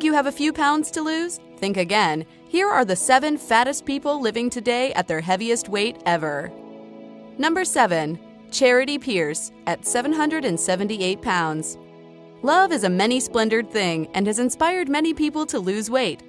you have a few pounds to lose? Think again. Here are the 7 fattest people living today at their heaviest weight ever. Number 7. Charity Pierce at 778 pounds. Love is a many-splendored thing and has inspired many people to lose weight.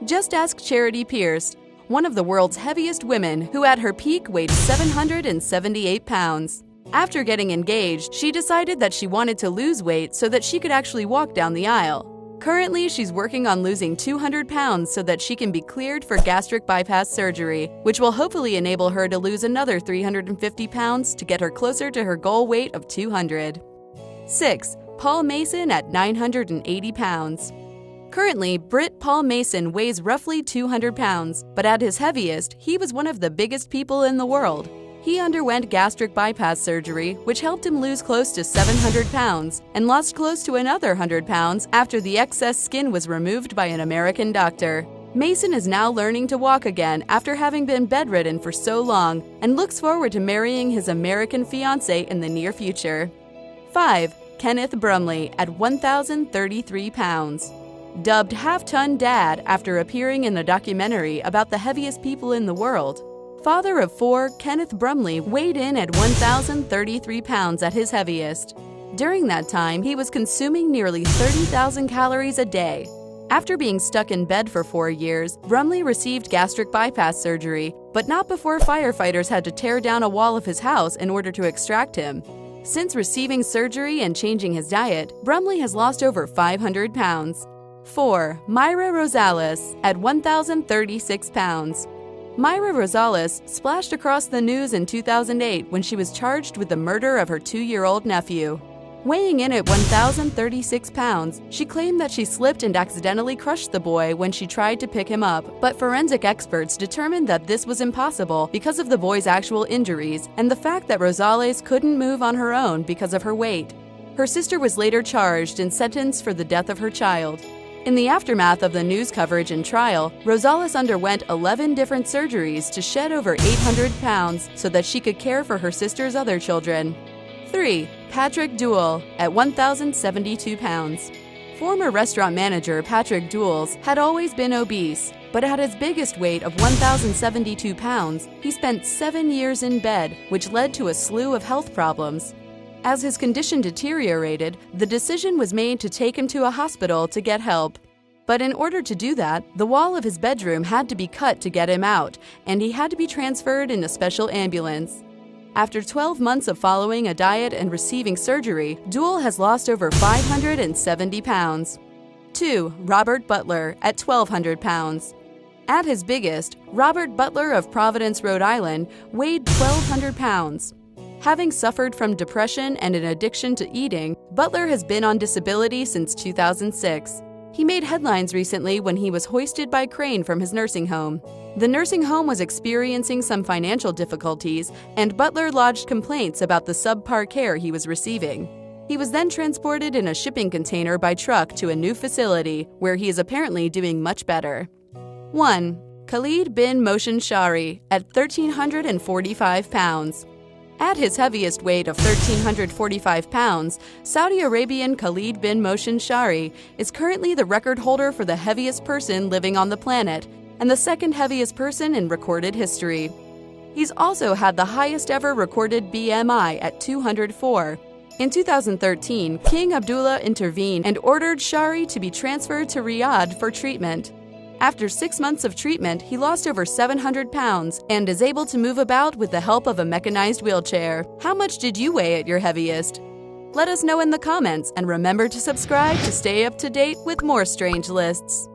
Just ask Charity Pierce, one of the world's heaviest women who at her peak weighed 778 pounds. After getting engaged, she decided that she wanted to lose weight so that she could actually walk down the aisle. Currently, she's working on losing 200 pounds so that she can be cleared for gastric bypass surgery, which will hopefully enable her to lose another 350 pounds to get her closer to her goal weight of 200. 6. Paul Mason at 980 pounds. Currently, Brit Paul Mason weighs roughly 200 pounds, but at his heaviest, he was one of the biggest people in the world. He underwent gastric bypass surgery, which helped him lose close to 700 pounds, and lost close to another 100 pounds after the excess skin was removed by an American doctor. Mason is now learning to walk again after having been bedridden for so long, and looks forward to marrying his American fiancée in the near future. 5. Kenneth Brumley at 1,033 pounds. Dubbed Half-Ton Dad after appearing in a documentary about the heaviest people in the world, father of 4, Kenneth Brumley weighed in at 1,033 pounds at his heaviest. During that time, he was consuming nearly 30,000 calories a day. After being stuck in bed for 4 years, Brumley received gastric bypass surgery, but not before firefighters had to tear down a wall of his house in order to extract him. Since receiving surgery and changing his diet, Brumley has lost over 500 pounds. 4. Myra Rosales at 1,036 pounds. Myra Rosales splashed across the news in 2008 when she was charged with the murder of her 2-year-old nephew. Weighing in at 1,036 pounds, she claimed that she slipped and accidentally crushed the boy when she tried to pick him up, but forensic experts determined that this was impossible because of the boy's actual injuries and the fact that Rosales couldn't move on her own because of her weight. Her sister was later charged and sentenced for the death of her child. In the aftermath of the news coverage and trial, Rosales underwent 11 different surgeries to shed over 800 pounds so that she could care for her sister's other children. 3. Patrick Duell at 1,072 pounds. Former restaurant manager Patrick Duell had always been obese, but at his biggest weight of 1,072 pounds, he spent 7 years in bed, which led to a slew of health problems. As his condition deteriorated, the decision was made to take him to a hospital to get help. But in order to do that, the wall of his bedroom had to be cut to get him out, and he had to be transferred in a special ambulance. After 12 months of following a diet and receiving surgery, Duell has lost over 570 pounds. 2. Robert Butler at 1,200 pounds. At his biggest, Robert Butler of Providence, Rhode Island, weighed 1,200 pounds. Having suffered from depression and an addiction to eating, Butler has been on disability since 2006. He made headlines recently when he was hoisted by crane from his nursing home. The nursing home was experiencing some financial difficulties, and Butler lodged complaints about the subpar care he was receiving. He was then transported in a shipping container by truck to a new facility, where he is apparently doing much better. 1. Khalid bin Moshin Shari at 1,345 pounds. At his heaviest weight of 1,345 pounds, Saudi Arabian Khalid bin Moshin Shari is currently the record holder for the heaviest person living on the planet and the second heaviest person in recorded history. He's also had the highest ever recorded BMI at 204. In 2013, King Abdullah intervened and ordered Shari to be transferred to Riyadh for treatment. After 6 months of treatment, he lost over 700 pounds and is able to move about with the help of a mechanized wheelchair. How much did you weigh at your heaviest? Let us know in the comments, and remember to subscribe to stay up to date with more strange lists.